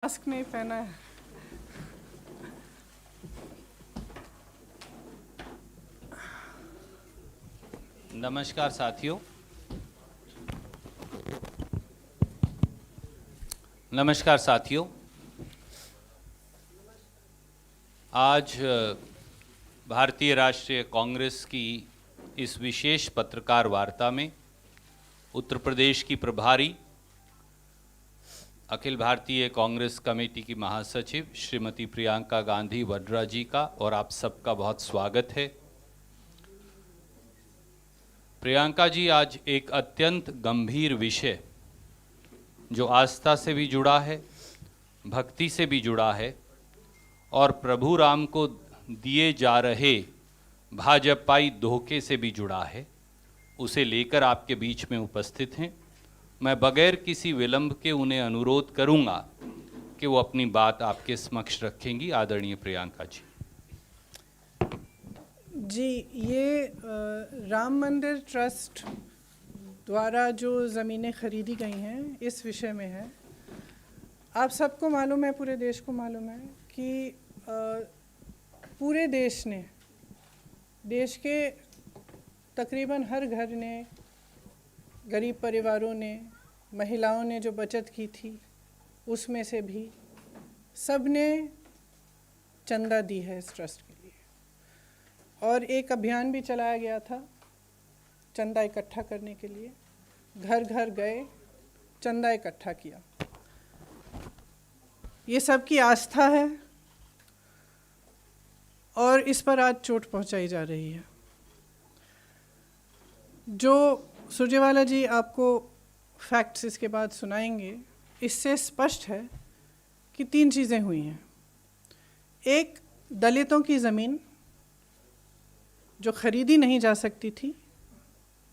Mask नहीं पहना है। नमस्कार साथियों। नमस्कार साथियों। आज भारतीय राष्ट्रीय कांग्रेस की इस विशेष पत्रकार वार्ता में उत्तर प्रदेश की प्रभारी अखिल भारतीय कांग्रेस कमेटी की महासचिव श्रीमती प्रियंका गांधी वड्रा जी का और आप सबका बहुत स्वागत है। प्रियंका जी आज एक अत्यंत गंभीर विषय जो आस्था से भी जुड़ा है, भक्ति से भी जुड़ा है और प्रभु राम को दिए जा रहे भाजपाई धोखे से भी जुड़ा है, उसे लेकर आपके बीच में उपस्थित हैं। मैं बगैर किसी विलंब के उन्हें अनुरोध करूंगा कि वो अपनी बात आपके समक्ष रखेंगी। आदरणीय प्रियंका जी। जी, ये राम मंदिर ट्रस्ट द्वारा जो ज़मीनें खरीदी गई हैं इस विषय में है। आप सबको मालूम है, पूरे देश को मालूम है कि पूरे देश ने, देश के तकरीबन हर घर ने, गरीब परिवारों ने, महिलाओं ने जो बचत की थी उसमें से भी सब ने चंदा दी है इस ट्रस्ट के लिए। और एक अभियान भी चलाया गया था चंदा इकट्ठा करने के लिए। घर घर गए, चंदा इकट्ठा किया। ये सबकी आस्था है और इस पर आज चोट पहुंचाई जा रही है। जो सुरजेवाला जी आपको फैक्ट्स इसके बाद सुनाएंगे, इससे स्पष्ट है कि तीन चीज़ें हुई हैं। एक, दलितों की ज़मीन जो खरीदी नहीं जा सकती थी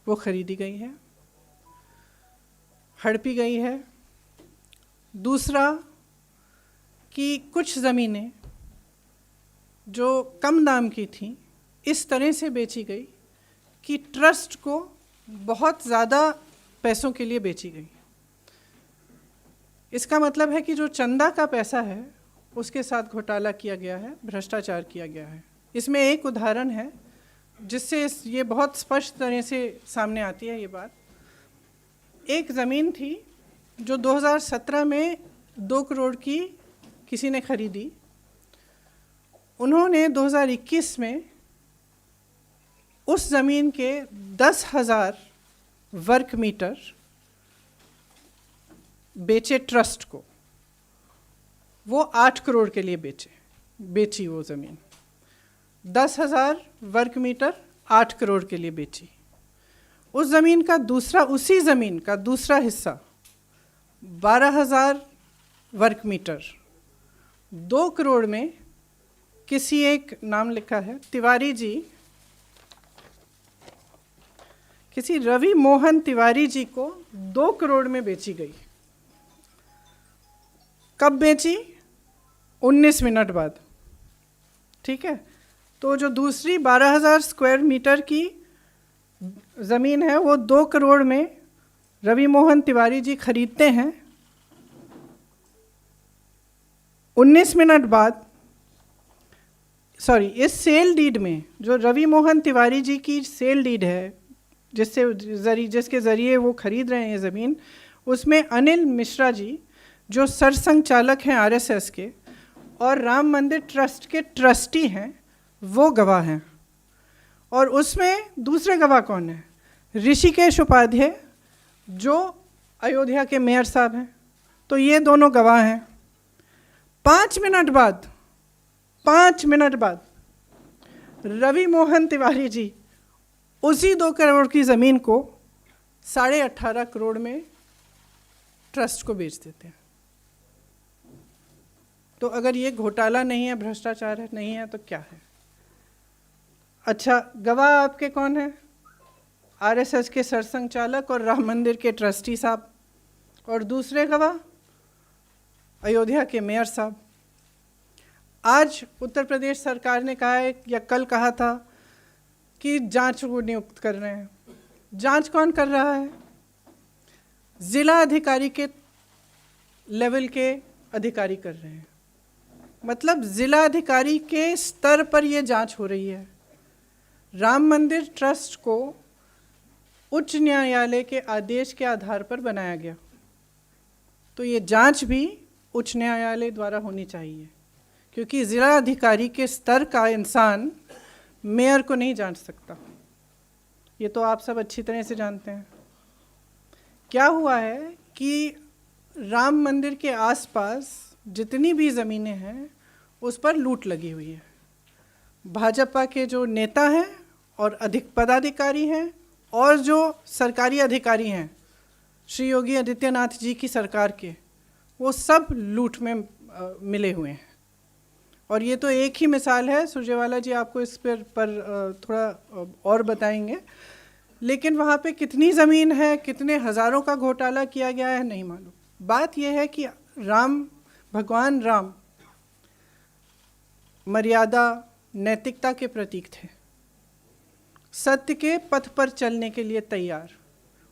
वो खरीदी गई है, हड़पी गई है। दूसरा कि कुछ ज़मीनें जो कम दाम की थी इस तरह से बेची गई कि ट्रस्ट को बहुत ज़्यादा पैसों के लिए बेची गई। इसका मतलब है कि जो चंदा का पैसा है उसके साथ घोटाला किया गया है, भ्रष्टाचार किया गया है। इसमें एक उदाहरण है जिससे ये बहुत स्पष्ट तरह से सामने आती है ये बात। एक ज़मीन थी जो 2017 में 2 करोड़ की किसी ने खरीदी। उन्होंने 2021 में उस ज़मीन के 10,000 वर्ग मीटर बेचे ट्रस्ट को। वो 8 करोड़ के लिए बेची वो ज़मीन। 10,000 वर्ग मीटर 8 करोड़ के लिए बेची। उस ज़मीन का उसी ज़मीन का दूसरा हिस्सा 12,000 वर्ग मीटर 2 करोड़ में किसी एक, नाम लिखा है तिवारी जी, किसी रवि मोहन तिवारी जी को 2 करोड़ में बेची गई। कब बेची? 19 मिनट बाद। ठीक है। तो जो दूसरी 12,000 स्क्वायर मीटर की ज़मीन है वो 2 करोड़ में रवि मोहन तिवारी जी खरीदते हैं। 19 मिनट बाद, इस सेल डीड में जो रवि मोहन तिवारी जी की सेल डीड है जिसके ज़रिए वो खरीद रहे हैं ये ज़मीन, उसमें अनिल मिश्रा जी जो सरसंघचालक हैं आरएसएस के और राम मंदिर ट्रस्ट के ट्रस्टी हैं, वो गवाह हैं। और उसमें दूसरे गवाह कौन है? ऋषिकेश उपाध्याय जो अयोध्या के मेयर साहब हैं। तो ये दोनों गवाह हैं। 5 मिनट बाद रवि मोहन तिवारी जी उसी 2 करोड़ की ज़मीन को 18.5 करोड़ में ट्रस्ट को बेच देते हैं। तो अगर ये घोटाला नहीं है, भ्रष्टाचार है, नहीं है, तो क्या है? अच्छा, गवाह आपके कौन है? आरएसएस के सरसंघचालक और राम मंदिर के ट्रस्टी साहब। और दूसरे गवाह अयोध्या के मेयर साहब। आज उत्तर प्रदेश सरकार ने कहा है, या कल कहा था, कि जांच को नियुक्त कर रहे हैं। जांच कौन कर रहा है? जिला अधिकारी के लेवल के अधिकारी कर रहे हैं। मतलब जिला अधिकारी के स्तर पर ये जांच हो रही है। राम मंदिर ट्रस्ट को उच्च न्यायालय के आदेश के आधार पर बनाया गया, तो ये जांच भी उच्च न्यायालय द्वारा होनी चाहिए, क्योंकि जिला अधिकारी के स्तर का इंसान मेयर को नहीं जांच सकता। ये तो आप सब अच्छी तरह से जानते हैं। क्या हुआ है कि राम मंदिर के आसपास जितनी भी ज़मीनें हैं उस पर लूट लगी हुई है। भाजपा के जो नेता हैं और अधिक पदाधिकारी हैं और जो सरकारी अधिकारी हैं श्री योगी आदित्यनाथ जी की सरकार के, वो सब लूट में मिले हुए हैं। और ये तो एक ही मिसाल है, सुरजेवाला जी आपको इस पर थोड़ा और बताएंगे, लेकिन वहाँ पे कितनी ज़मीन है, कितने हज़ारों का घोटाला किया गया है नहीं मालूम। बात यह है कि भगवान राम मर्यादा नैतिकता के प्रतीक थे, सत्य के पथ पर चलने के लिए तैयार।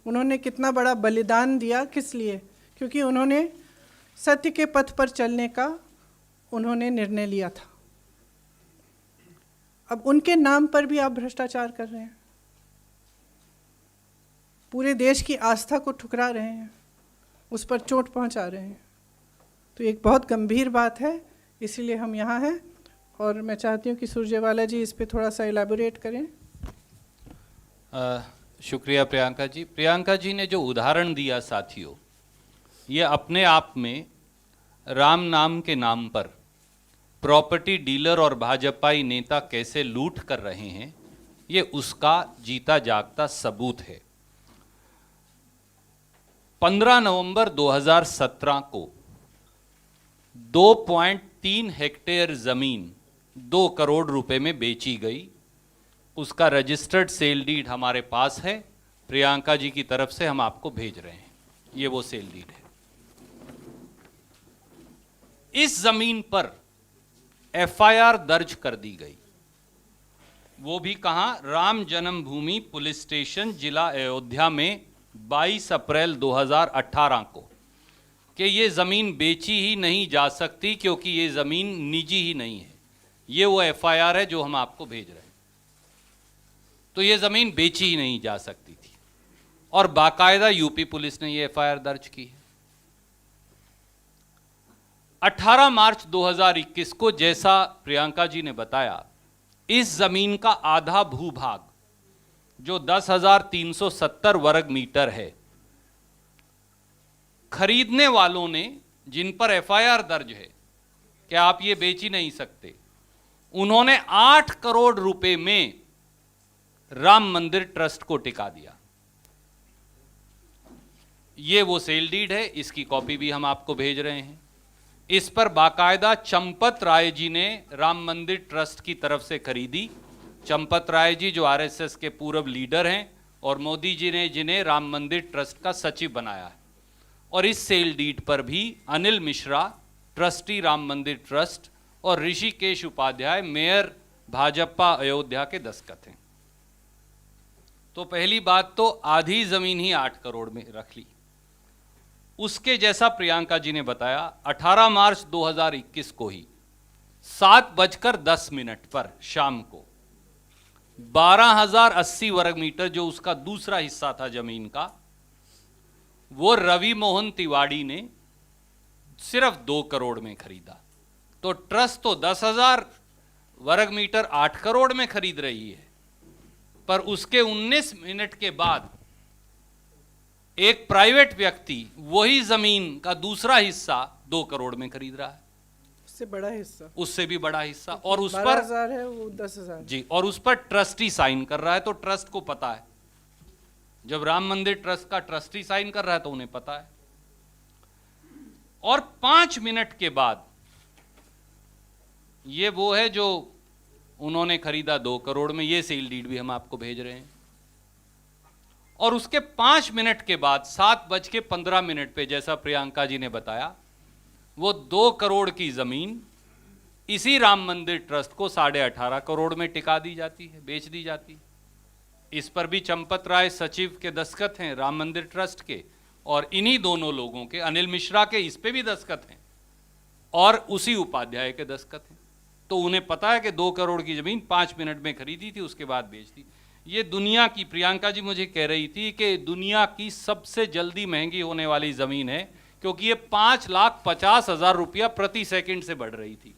उन्होंने कितना बड़ा बलिदान दिया, किस लिए? क्योंकि उन्होंने सत्य के पथ पर चलने का उन्होंने निर्णय लिया था। अब उनके नाम पर भी आप भ्रष्टाचार कर रहे हैं, पूरे देश की आस्था को ठुकरा रहे हैं, उस पर चोट पहुंचा रहे हैं। तो एक बहुत गंभीर बात है, इसीलिए हम यहाँ हैं। और मैं चाहती हूँ कि सुरजेवाला जी इस पे थोड़ा सा इलैबोरेट करें। शुक्रिया प्रियंका जी। प्रियंका जी ने जो उदाहरण दिया साथियों, ये अपने आप में राम नाम के नाम पर प्रॉपर्टी डीलर और भाजपाई नेता कैसे लूट कर रहे हैं, ये उसका जीता जागता सबूत है। 15 नवंबर 2017 को 2.3 हेक्टेयर जमीन 2 करोड़ रुपए में बेची गई। उसका रजिस्टर्ड सेल डीड हमारे पास है, प्रियंका जी की तरफ से हम आपको भेज रहे हैं। ये वो सेल डीड है। इस जमीन पर एफआईआर दर्ज कर दी गई, वो भी कहां? राम जन्मभूमि पुलिस स्टेशन जिला अयोध्या में 22 अप्रैल 2018 को, कि ये ज़मीन बेची ही नहीं जा सकती क्योंकि ये ज़मीन निजी ही नहीं है। ये वो एफआईआर है जो हम आपको भेज रहे हैं। तो ये ज़मीन बेची ही नहीं जा सकती थी और बाकायदा यूपी पुलिस ने ये एफआईआर दर्ज की है। 18 मार्च 2021 को, जैसा प्रियंका जी ने बताया, इस ज़मीन का आधा भूभाग जो 10,370 वर्ग मीटर है, खरीदने वालों ने, जिन पर एफआईआर दर्ज है कि आप ये बेच ही नहीं सकते, उन्होंने 8 करोड़ रुपए में राम मंदिर ट्रस्ट को टिका दिया। ये वो सेल डीड है, इसकी कॉपी भी हम आपको भेज रहे हैं। इस पर बाकायदा चंपत राय जी ने राम मंदिर ट्रस्ट की तरफ से खरीदी। चंपत राय जी जो आरएसएस के पूर्व लीडर हैं और मोदी जी ने जिन्हें राम मंदिर ट्रस्ट का सचिव बनाया है। और इस सेल डीड पर भी अनिल मिश्रा, ट्रस्टी राम मंदिर ट्रस्ट, और ऋषिकेश उपाध्याय, मेयर भाजपा अयोध्या के दस्तखत हैं। तो पहली बात तो आधी जमीन ही 8 करोड़ में रख ली। उसके जैसा प्रियंका जी ने बताया, 18 मार्च 2021 को ही 7:10 पर शाम को 12,080 वर्ग मीटर जो उसका दूसरा हिस्सा था जमीन का, वो रवि मोहन तिवाड़ी ने सिर्फ 2 करोड़ में खरीदा। तो ट्रस्ट तो 10,000 वर्ग मीटर 8 करोड़ में खरीद रही है, पर उसके 19 मिनट के बाद एक प्राइवेट व्यक्ति वही जमीन का दूसरा हिस्सा 2 करोड़ में खरीद रहा है। उससे बड़ा हिस्सा, उससे भी बड़ा हिस्सा, और उस पर 12,000 है, वो 10,000 जी, और उस पर ट्रस्टी साइन कर रहा है। तो ट्रस्ट को पता है, जब राम मंदिर ट्रस्ट का ट्रस्टी साइन कर रहा है तो उन्हें पता है। और 5 मिनट के बाद, ये वो है जो उन्होंने खरीदा 2 करोड़ में, ये सेल डीड भी हम आपको भेज रहे हैं। और उसके 5 मिनट के बाद 7:15 पे, जैसा प्रियंका जी ने बताया, वो 2 करोड़ की जमीन इसी राम मंदिर ट्रस्ट को 18.5 करोड़ में टिका दी जाती है, बेच दी जाती है। इस पर भी चंपत राय सचिव के दस्तखत हैं राम मंदिर ट्रस्ट के, और इन्हीं दोनों लोगों के, अनिल मिश्रा के, इस पे भी दस्तखत हैं। और उसी उपाध्याय के दस्तखत हैं। तो उन्हें पता है कि 2 करोड़ की ज़मीन 5 मिनट में खरीदी थी, उसके बाद बेच दी। ये दुनिया की, प्रियंका जी मुझे कह रही थी कि दुनिया की सबसे जल्दी महंगी होने वाली ज़मीन है, क्योंकि ये 5,50,000 रुपया प्रति सेकंड से बढ़ रही थी।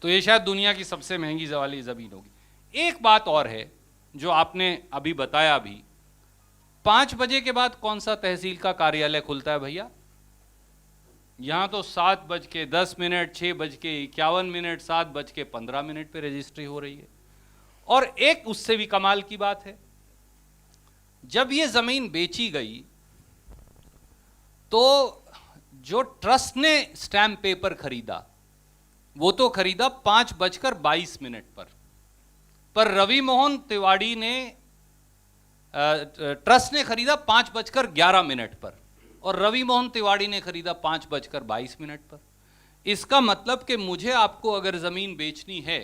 तो ये शायद दुनिया की सबसे महंगी वाली ज़मीन होगी। एक बात और है जो आपने अभी बताया भी, 5 बजे के बाद कौन सा तहसील का कार्यालय खुलता है भैया? यहाँ तो 7:10, 6:51, 7:15 पे रजिस्ट्री हो रही है। और एक उससे भी कमाल की बात है, जब ये जमीन बेची गई तो जो ट्रस्ट ने स्टैम्प पेपर खरीदा वो तो खरीदा 5:22 पर रवि मोहन तिवाड़ी ने ट्रस्ट ने खरीदा 5:11 पर और रवि मोहन तिवाड़ी ने खरीदा 5:22 पर। इसका मतलब कि मुझे आपको अगर जमीन बेचनी है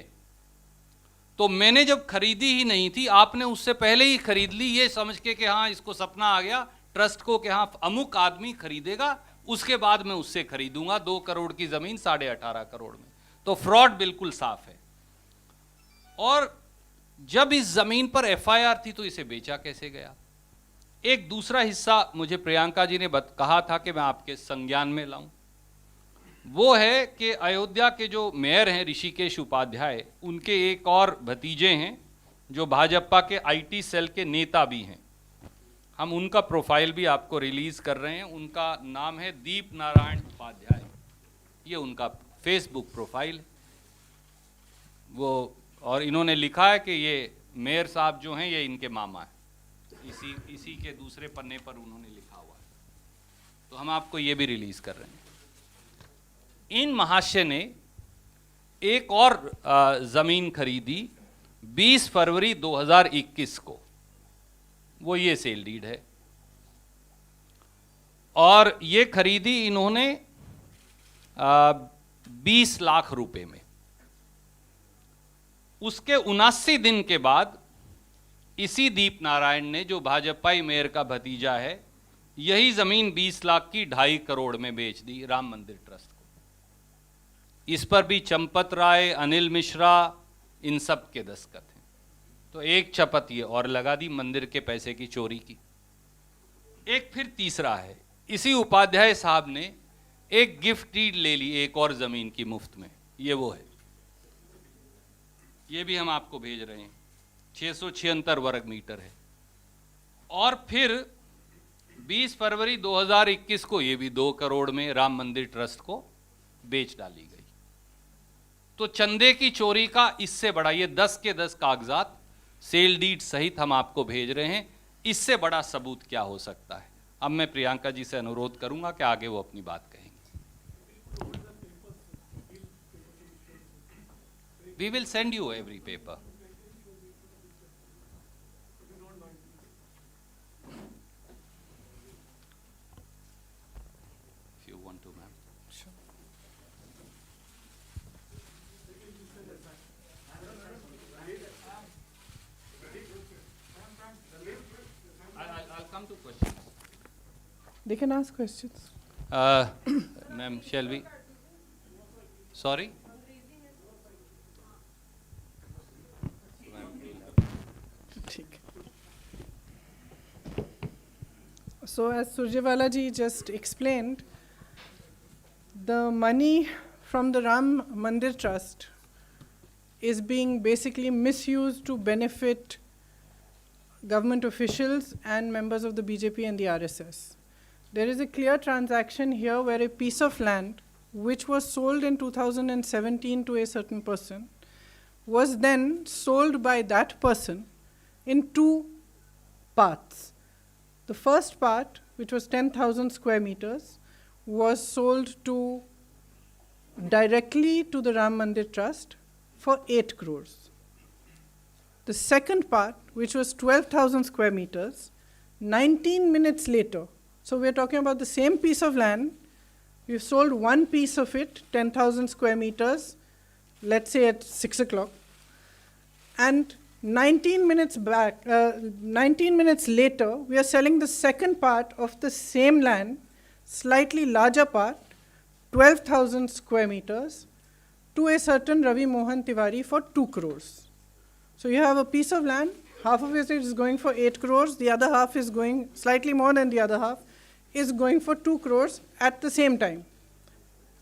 तो मैंने जब खरीदी ही नहीं थी, आपने उससे पहले ही खरीद ली, ये समझ के कि हाँ इसको सपना आ गया ट्रस्ट को कि हाँ अमुक आदमी खरीदेगा, उसके बाद मैं उससे खरीदूंगा 2 करोड़ की जमीन 18.5 करोड़ में। तो फ्रॉड बिल्कुल साफ है। और जब इस जमीन पर एफआईआर थी तो इसे बेचा कैसे गया? एक दूसरा हिस्सा मुझे प्रियंका जी ने कहा था कि मैं आपके संज्ञान में लाऊं, वो है कि अयोध्या के जो मेयर हैं ऋषिकेश उपाध्याय, उनके एक और भतीजे हैं जो भाजपा के आईटी सेल के नेता भी हैं। हम उनका प्रोफाइल भी आपको रिलीज कर रहे हैं। उनका नाम है दीप नारायण उपाध्याय, ये उनका फेसबुक प्रोफाइल है वो। और इन्होंने लिखा है कि ये मेयर साहब जो हैं ये इनके मामा हैं, इसी के दूसरे पन्ने पर उन्होंने लिखा हुआ है। तो हम आपको ये भी रिलीज कर रहे हैं। इन महाशय ने एक और जमीन खरीदी 20 फरवरी 2021 को, वो ये सेल डीड है, और ये खरीदी इन्होंने 20 लाख रुपए में। उसके 79 दिन के बाद इसी दीप नारायण ने, जो भाजपाई मेयर का भतीजा है, यही जमीन 20 लाख की 2.5 करोड़ में बेच दी राम मंदिर ट्रस्ट को। इस पर भी चंपत राय, अनिल मिश्रा, इन सब के दस्तखत हैं। तो एक चपत ये और लगा दी मंदिर के पैसे की चोरी की। एक फिर तीसरा है, इसी उपाध्याय साहब ने एक गिफ्ट डीड ले ली एक और जमीन की मुफ्त में, ये वो है, ये भी हम आपको भेज रहे हैं, 676 वर्ग मीटर है। और फिर 20 फरवरी 2021 को ये भी 2 करोड़ में राम मंदिर ट्रस्ट को बेच डाली गई। तो चंदे की चोरी का इससे बड़ा, ये 10 के 10 कागजात सेल डीड सहित हम आपको भेज रहे हैं, इससे बड़ा सबूत क्या हो सकता है? अब मैं प्रियंका जी से अनुरोध करूंगा कि आगे वो अपनी बात कहेंगे। We will send you every paper. If you want to, ma'am. Sure. I'll come to questions. They can ask questions. Ma'am, shall we? Sorry? So as Surjewala ji just explained, the money from the Ram Mandir Trust is being basically misused to benefit government officials and members of the BJP and the RSS. There is a clear transaction here where a piece of land which was sold in 2017 to a certain person was then sold by that person in 2 parts. The first part, which was 10,000 square meters, was sold directly to the Ram Mandir Trust for 8 crores. The second part, which was 12,000 square meters, 19 minutes later, so we're talking about the same piece of land, we've sold one piece of it, 10,000 square meters, let's say at 6 o'clock, and 19 minutes later, we are selling the second part of the same land, slightly larger part, 12,000 square meters to a certain Ravi Mohan Tiwari for 2 crores. So you have a piece of land, half of it is going for 8 crores, the other half is going, slightly more than the other half, is going for 2 crores at the same time,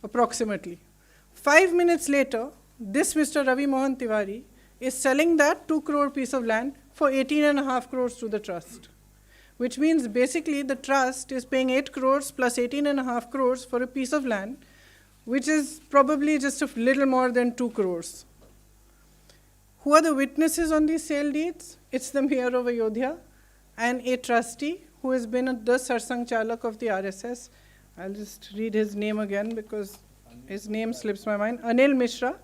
approximately. 5 minutes later, this Mr. Ravi Mohan Tiwari is selling that 2 crore piece of land for 18.5 crores to the trust, which means basically the trust is paying 8 crores plus 18.5 crores for a piece of land, which is probably just a little more than 2 crores. Who are the witnesses on these sale deeds? It's the mayor of Ayodhya and a trustee who has been the Sarsang Chalak of the RSS. I'll just read his name again because his name slips my mind. Anil Mishra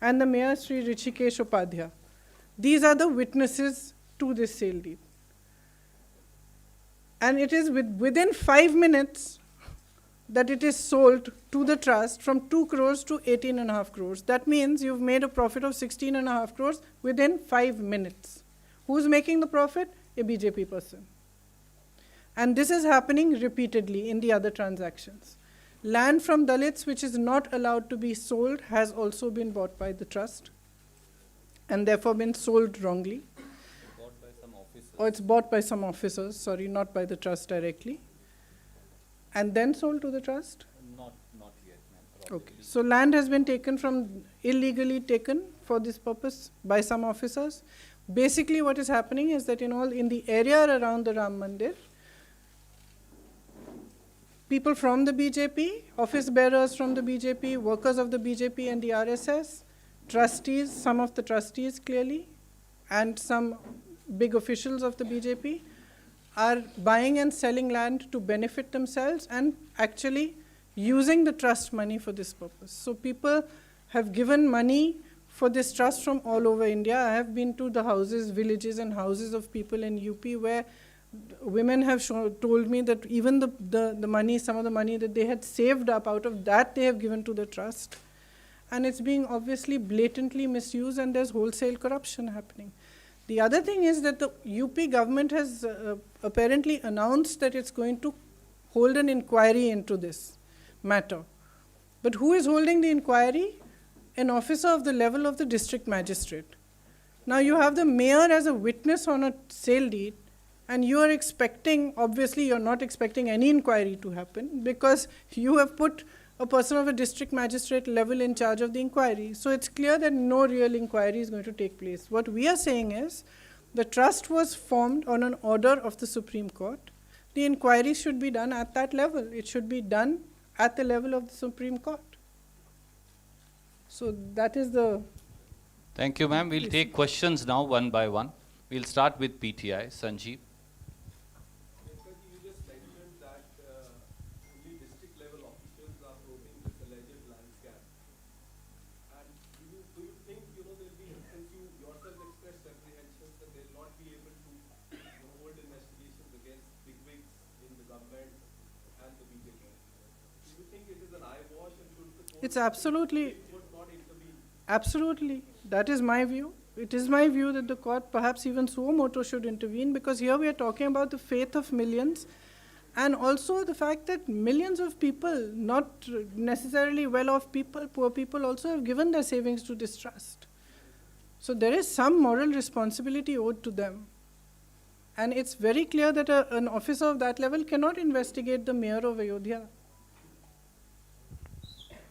and the mayor Sri Rishikesh Upadhyaya. These are the witnesses to this sale deed. And it is within 5 minutes that it is sold to the trust from 2 crores to 18.5 crores. That means you've made a profit of 16.5 crores within 5 minutes. Who's making the profit? A BJP person. And this is happening repeatedly in the other transactions. Land from Dalits which is not allowed to be sold has also been bought by the trust and therefore been sold wrongly. Bought by some officers. Or it's bought by some officers, sorry, not by the trust directly. And then sold to the trust? Not yet, ma'am. Okay. So land has been taken from, illegally taken for this purpose by some officers. Basically what is happening is that in the area around the Ram Mandir, people from the BJP, office bearers from the BJP, workers of the BJP and the RSS, trustees, some of the trustees clearly, and some big officials of the BJP are buying and selling land to benefit themselves and actually using the trust money for this purpose. So people have given money for this trust from all over India. I have been to the houses, villages and houses of people in UP where women have told me that even the money, some of the money that they had saved up, out of that they have given to the trust. And it's being obviously blatantly misused and there's wholesale corruption happening. The other thing is that the UP government has apparently announced that it's going to hold an inquiry into this matter. But who is holding the inquiry? An officer of the level of the district magistrate. Now you have the mayor as a witness on a sale deed, and you are expecting, obviously you're not expecting any inquiry to happen because you have put a person of a district magistrate level in charge of the inquiry. So it's clear that no real inquiry is going to take place. What we are saying is the trust was formed on an order of the Supreme Court. The inquiry should be done at that level. It should be done at the level of the Supreme Court. So that is the... Thank you, ma'am. We'll take questions now one by one. We'll start with PTI. Sanjeev. You just mentioned that only district level officials are voting this alleged land scam. And do you think there'll be, since you yourself expressed apprehensions that they'll not be able to hold investigations against bigwigs in the government and the BJP? Do you think it is an eyewash and should the court It's absolutely... would not intervene? Absolutely. That is my view. It is my view that the court, perhaps even suo moto, should intervene because here we are talking about the faith of millions and also the fact that millions of people, not necessarily well-off people, poor people also have given their savings to this trust. So there is some moral responsibility owed to them. And it's very clear that an officer of that level cannot investigate the mayor of Ayodhya.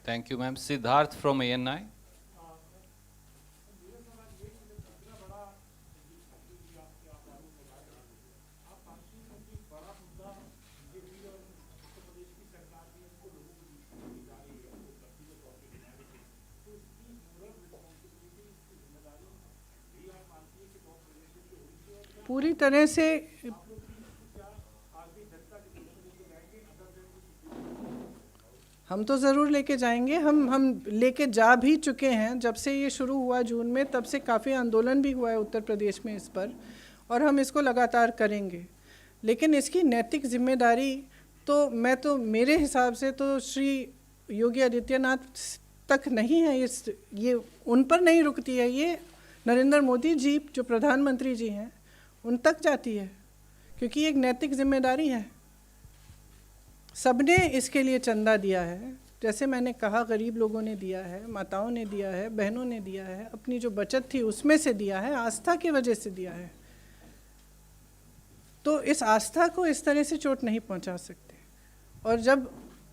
Thank you, ma'am. Siddharth from ANI. पूरी तरह से हम तो ज़रूर लेके जाएंगे, हम लेके जा भी चुके हैं। जब से ये शुरू हुआ जून में, तब से काफ़ी आंदोलन भी हुआ है उत्तर प्रदेश में इस पर, और हम इसको लगातार करेंगे। लेकिन इसकी नैतिक जिम्मेदारी तो मेरे हिसाब से तो श्री योगी आदित्यनाथ तक नहीं है, ये उन पर नहीं रुकती है, ये नरेंद्र मोदी जी जो प्रधानमंत्री जी हैं उन तक जाती है, क्योंकि ये एक नैतिक जिम्मेदारी है। सबने इसके लिए चंदा दिया है, जैसे मैंने कहा, गरीब लोगों ने दिया है, माताओं ने दिया है, बहनों ने दिया है, अपनी जो बचत थी उसमें से दिया है, आस्था की वजह से दिया है। तो इस आस्था को इस तरह से चोट नहीं पहुंचा सकते। और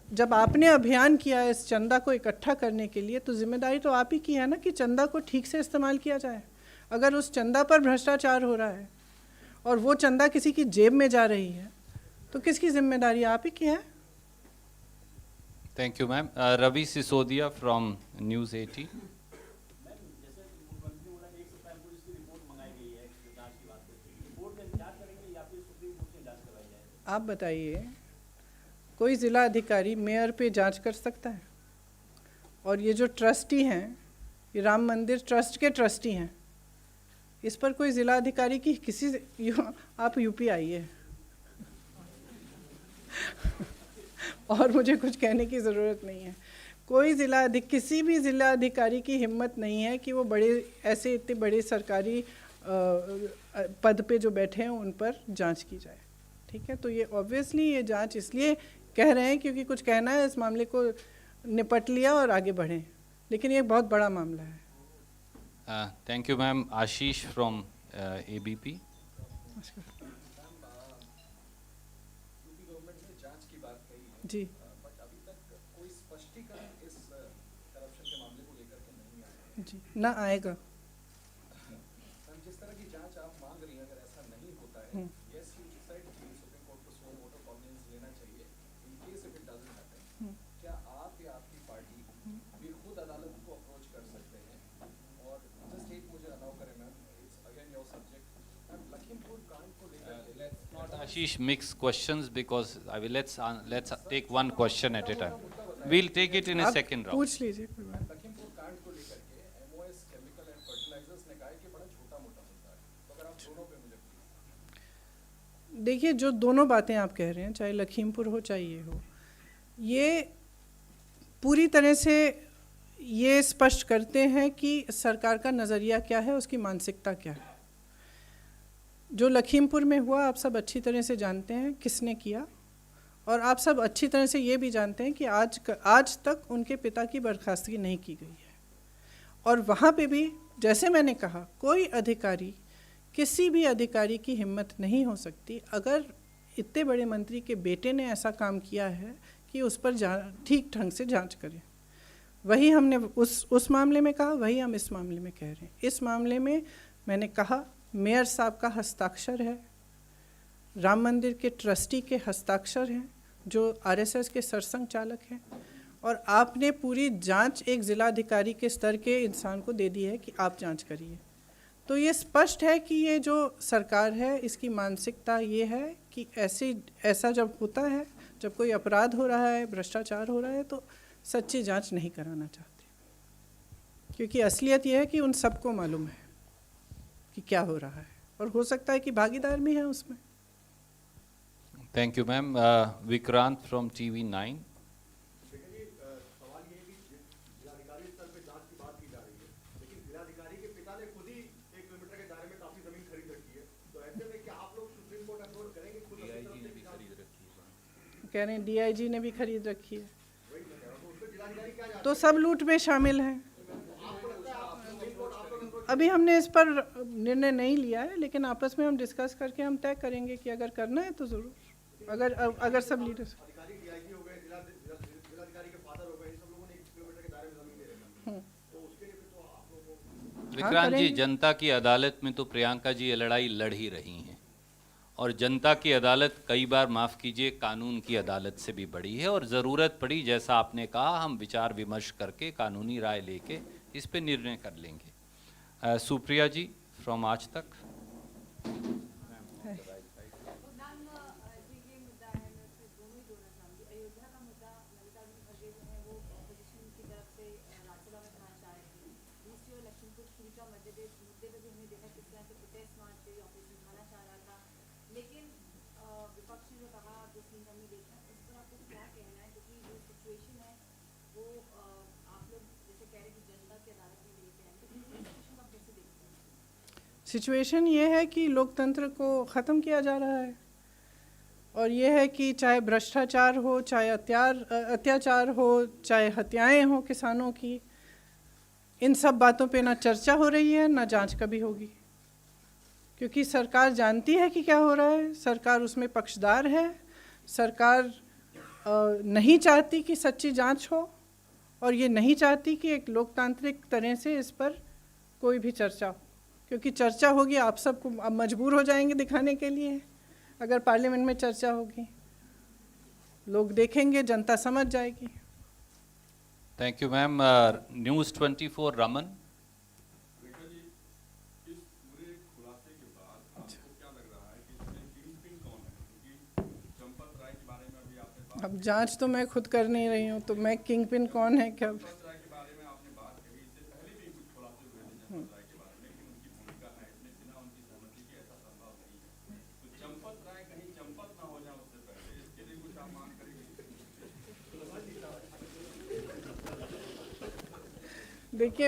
जब आपने अभियान किया है इस चंदा को इकट्ठा करने के लिए, तो जिम्मेदारी तो आप ही की है ना कि चंदा को ठीक से इस्तेमाल किया जाए। अगर उस चंदा पर भ्रष्टाचार हो रहा है और वो चंदा किसी की जेब में जा रही है, तो किसकी जिम्मेदारी? आप ही की है। Thank you ma'am. Ravi Sisodiya from news 18। आप बताइए, कोई ज़िला अधिकारी मेयर पे जांच कर सकता है? और ये जो ट्रस्टी हैं, ये राम मंदिर ट्रस्ट के ट्रस्टी हैं, इस पर कोई ज़िला अधिकारी की आप यूपी आइए और मुझे कुछ कहने की ज़रूरत नहीं है। किसी भी ज़िला अधिकारी की हिम्मत नहीं है कि वो इतने बड़े सरकारी पद पे जो बैठे हैं उन पर जांच की जाए। ठीक है, तो ये ऑब्वियसली ये जांच इसलिए कह रहे हैं क्योंकि कुछ कहना है, इस मामले को निपट लिया और आगे बढ़ें, लेकिन ये बहुत बड़ा मामला है। Thank you ma'am. Ashish from ABP। जी, बट अभी तक कोई स्पष्टीकरण इस करप्शन के मामले को लेकर के नहीं आया। जी, ना आएगा। मैम, जिस तरह की जांच आप मांग रही हैं, अगर ऐसा नहीं होता है, यस यू डिसाइड कि सुप्रीम कोर्ट को सो वोट ऑफ कॉन्फिडेंस लेना चाहिए। In case if it doesn't happen, क्या आप या आपकी पार्टी भी खुद अदालत को अप्रोच कर सकते हैं? और जस्ट एक मुझे अलाउ करें ma'am, it's again your subject. Ma'am, Lakhimpur कांड को लेकर के Let's not Ashish mix questions because let's take one question at a time. We'll take it in a आप second round. पूछ लीजिए, कोई बात नहीं। लखीमपुर कांड को लेकर के MOS केमिकल एंड फर्टिलाइजर्स ने कहा है कि बड़ा छोटा मोटा मुद्दा है। तो अगर आप दोनों पे मुझे प्लीज। देखिए, जो दोनों बातें आप कह रहे हैं, चाहे लखीमपुर हो चाहे ये हो, ये पूरी तरह से ये स्पष्ट करते हैं कि सरकार का नज़रिया क्या है, उसकी मानसिकता क्या है। जो लखीमपुर में हुआ आप सब अच्छी तरह से जानते हैं किसने किया, और आप सब अच्छी तरह से ये भी जानते हैं कि आज तक उनके पिता की बर्खास्तगी नहीं की गई है। और वहाँ पे भी, जैसे मैंने कहा, कोई अधिकारी, किसी भी अधिकारी की हिम्मत नहीं हो सकती, अगर इतने बड़े मंत्री के बेटे ने ऐसा काम किया है, कि उस पर ठीक ढंग से जांच करें। वही हमने उस मामले में कहा, वही हम इस मामले में कह रहे हैं। इस मामले में मैंने कहा, मेयर साहब का हस्ताक्षर है, राम मंदिर के ट्रस्टी के हस्ताक्षर हैं, जो RSS के सरसंघ चालक हैं, और आपने पूरी जांच एक ज़िलाधिकारी के स्तर के इंसान को दे दी है कि आप जांच करिए। तो ये स्पष्ट है कि ये जो सरकार है, इसकी मानसिकता ये है कि ऐसा जब होता है, जब कोई अपराध हो रहा है, भ्रष्टाचार हो रहा है, तो सच्ची जांच नहीं कराना चाहते, क्योंकि असलियत ये है कि उन सबको मालूम है कि क्या हो रहा है, और हो सकता है कि भागीदार भी हैं उसमें। Thank you ma'am. Vikrant from TV9। सवाल ये है कि जिलाधिकारी स्तर पे जांच की बात की जा रही है, लेकिन जिलाधिकारी के पिता ने खुद ही 1 किलोमीटर के दायरे में काफी जमीन खरीद रखी है। तो ऐसे में क्या आप लोग सुप्रीम कोर्ट अप्रोच करेंगे? खुद अपनी तरफ से भी खरीद रखी है, कह रहे हैं DIG ने भी खरीद रखी है, वही मैं कह रहा हूं। तो उसको जिलाधिकारी क्या जांच? तो सब लूट में शामिल हैं। आपको लगता है आप सुप्रीम कोर्ट आप लोग अप्रोच? अभी हमने इस पर निर्णय नहीं लिया है, लेकिन आपस में हम डिस्कस करके हम तय करेंगे कि अगर करना है तो ज़रूर, अगर सब लीडर्स। अधिकारी DIG हो गए, जिलाधिकारी के फादर हो गए, ये सब लोगों ने 1 किलोमीटर के दायरे में जमीन ले रखी है। तो उसके लिए तो आप लोगों को विक्रांत जी, करेंगे। जनता की अदालत में तो प्रियंका जी ये लड़ाई लड़ ही रही हैं, और जनता की अदालत कई बार, माफ़ कीजिए, कानून की अदालत से भी बड़ी है, और ज़रूरत पड़ी, जैसा आपने कहा, हम विचार विमर्श करके कानूनी राय लेके इस पे निर्णय कर लेंगे। सुप्रिया जी फ्रॉम आज तक। सिचुएशन ये है कि लोकतंत्र को ख़त्म किया जा रहा है, और ये है कि चाहे भ्रष्टाचार हो, चाहे अत्याचार हो, चाहे हत्याएं हो किसानों की, इन सब बातों पे ना चर्चा हो रही है, ना जांच कभी होगी, क्योंकि सरकार जानती है कि क्या हो रहा है, सरकार उसमें पक्षदार है, सरकार नहीं चाहती कि सच्ची जांच हो, और ये नहीं चाहती कि एक लोकतांत्रिक तरह से इस पर कोई भी चर्चा हो, क्योंकि चर्चा होगी आप सबको अब मजबूर हो जाएंगे दिखाने के लिए। अगर पार्लियामेंट में चर्चा होगी, लोग देखेंगे, जनता समझ जाएगी। Thank you ma'am. News 24 Raman. Rekha ji, इस पूरे खुलासे के बाद आपको क्या लग रहा है कि इसमें किंगपिन कौन है? क्योंकि चंपत राय के बारे में अभी आपने बात अब जांच तो मैं खुद कर नहीं रही हूँ, तो मैं किंगपिन कौन है क्या? चंपत राय के बारे में आपने बात कही, इससे पहले भी कुछ खुलासे हुए थे चंपत राय के बारे में कि उनकी भूमिका है इसमें, बिना उनकी सहमति के ऐसा संभव नहीं है। तो चंपत राय कहीं चंपत ना हो जाए उससे पहले, इसके लिए कुछ आप मांग करेंगे? देखिए,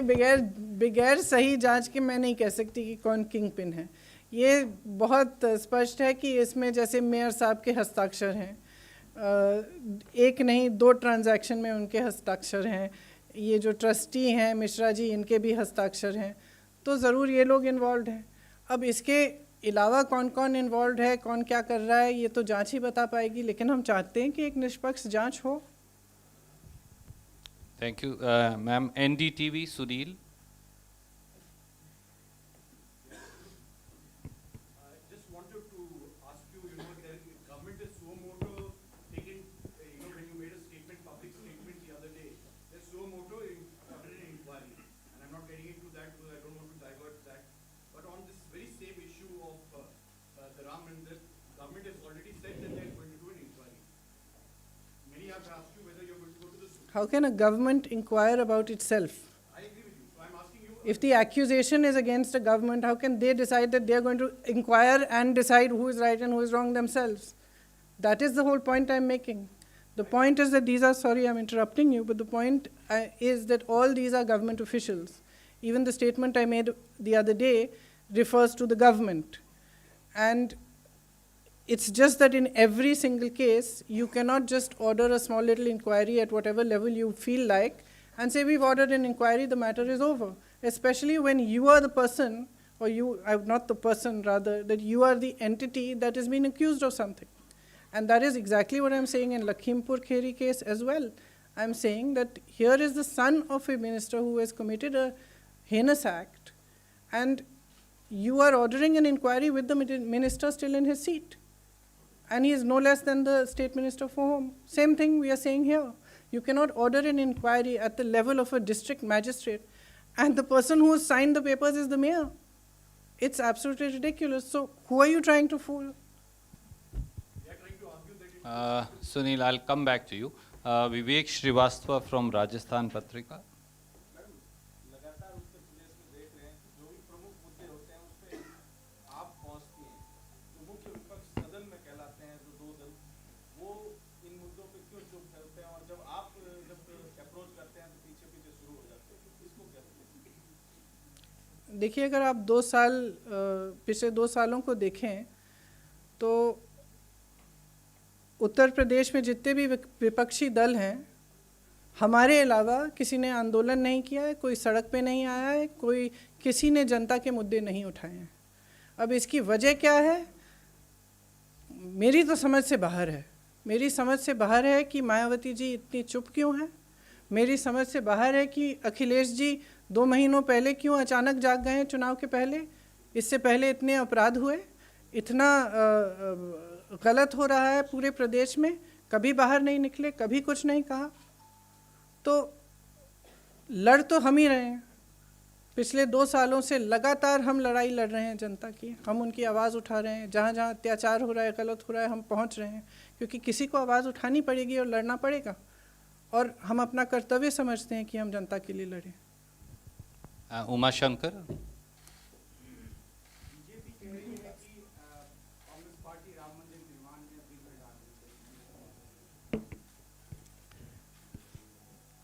बगैर सही जांच के मैं नहीं कह सकती कि कौन किंगपिन है। ये बहुत स्पष्ट है कि इसमें जैसे मेयर साहब के हस्ताक्षर हैं, एक नहीं 2 ट्रांजैक्शन में उनके हस्ताक्षर हैं, ये जो ट्रस्टी हैं मिश्रा जी, इनके भी हस्ताक्षर हैं, तो ज़रूर ये लोग इन्वॉल्व हैं। अब इसके अलावा कौन कौन इन्वॉल्व है, कौन क्या कर रहा है, ये तो जांच ही बता पाएगी, लेकिन हम चाहते हैं कि एक निष्पक्ष जांच हो। Thank you ma'am. NDTV Sunil. Just wanted to ask you, the government is suo moto taking, when you made a statement, public statement the other day, there's suo moto ordered an inquiry, and I'm not getting into that because I don't want to divert that. But on this very same issue of the Ram Mandir, government has already said that they're going to do an inquiry. Many have asked you whether you're going to go to the Supreme. How can a government inquire about itself? I agree with you. So I'm asking you. If the accusation is against a government, how can they decide that they are going to inquire and decide who is right and who is wrong themselves? That is the whole point I'm making. The point is that these are, sorry I'm interrupting you, but the point is that all these are government officials. Even the statement I made the other day refers to the government. And it's just that in every single case, you cannot just order a small little inquiry at whatever level you feel like and say, we've ordered an inquiry, the matter is over. Especially when you are the person, or not the person rather, that you are the entity that is being accused of something. And that is exactly what I'm saying in Lakhimpur Kheri case as well. I'm saying that here is the son of a minister who has committed a heinous act, and you are ordering an inquiry with the minister still in his seat. And he is no less than the state minister for home. Same thing we are saying here. You cannot order an inquiry at the level of a district magistrate, and the person who has signed the papers is the mayor. It's absolutely ridiculous. So who are you trying to fool? They are trying to argue that it Sunil, I'll come back to you. Vivek Srivastava from Rajasthan Patrika. Madam, लगातार उत्तर प्रदेश में देख रहे हैं कि जो भी प्रमुख मुद्दे होते हैं उस पर आप पहुंचती हैं, जो मुख्य विपक्ष सदन में कहलाते हैं, जो 2 दल, वो इन मुद्दों पे क्यों चुप रहते हैं, और जब आप अप्रोच करते हैं तो पीछे पीछे शुरू हो जाते हैं, इसको क्या कहते हैं? देखिए, अगर आप 2 साल पिछले 2 सालों को देखें तो उत्तर प्रदेश में जितने भी विपक्षी दल हैं, हमारे अलावा किसी ने आंदोलन नहीं किया है, कोई सड़क पे नहीं आया है, कोई किसी ने जनता के मुद्दे नहीं उठाए हैं। अब इसकी वजह क्या है? मेरी तो समझ से बाहर है। मेरी समझ से बाहर है कि मायावती जी इतनी चुप क्यों हैं। मेरी समझ से बाहर है कि अखिलेश जी 2 महीनों पहले क्यों अचानक जाग गए हैं चुनाव के पहले। इससे पहले इतने अपराध हुए, इतना गलत हो रहा है पूरे प्रदेश में, कभी बाहर नहीं निकले, कभी कुछ नहीं कहा। तो लड़ तो हम ही रहे हैं। पिछले 2 सालों से लगातार हम लड़ाई लड़ रहे हैं जनता की, हम उनकी आवाज़ उठा रहे हैं। जहाँ जहाँ अत्याचार हो रहा है, गलत हो रहा है, हम पहुँच रहे हैं, क्योंकि किसी को आवाज़ उठानी पड़ेगी और लड़ना पड़ेगा, और हम अपना कर्तव्य समझते हैं कि हम जनता के लिए लड़ें। उमा शंकर। बीजेपी कह रही है कि कांग्रेस पार्टी राम मंदिर निर्माण में विघ्न डाल रही है।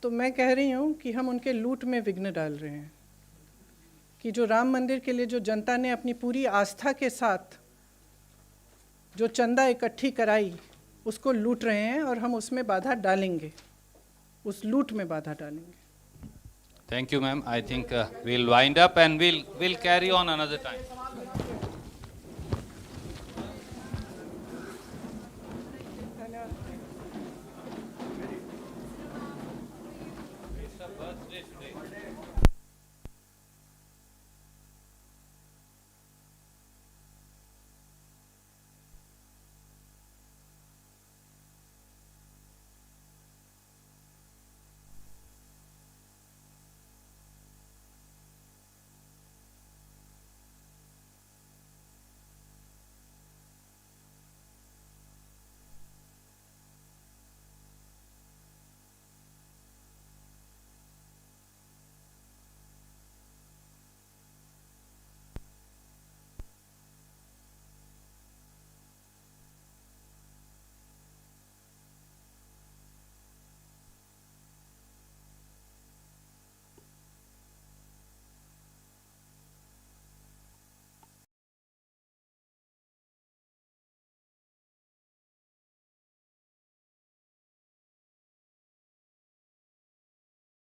तो मैं कह रही हूँ कि हम उनके लूट में विघ्न डाल रहे हैं, कि जो राम मंदिर के लिए जो जनता ने अपनी पूरी आस्था के साथ जो चंदा इकट्ठी कराई उसको लूट रहे हैं और हम उसमें बाधा डालेंगे, उस लूट में बाधा डालेंगे। Thank you, ma'am. I think we'll wind up and we'll carry on another time.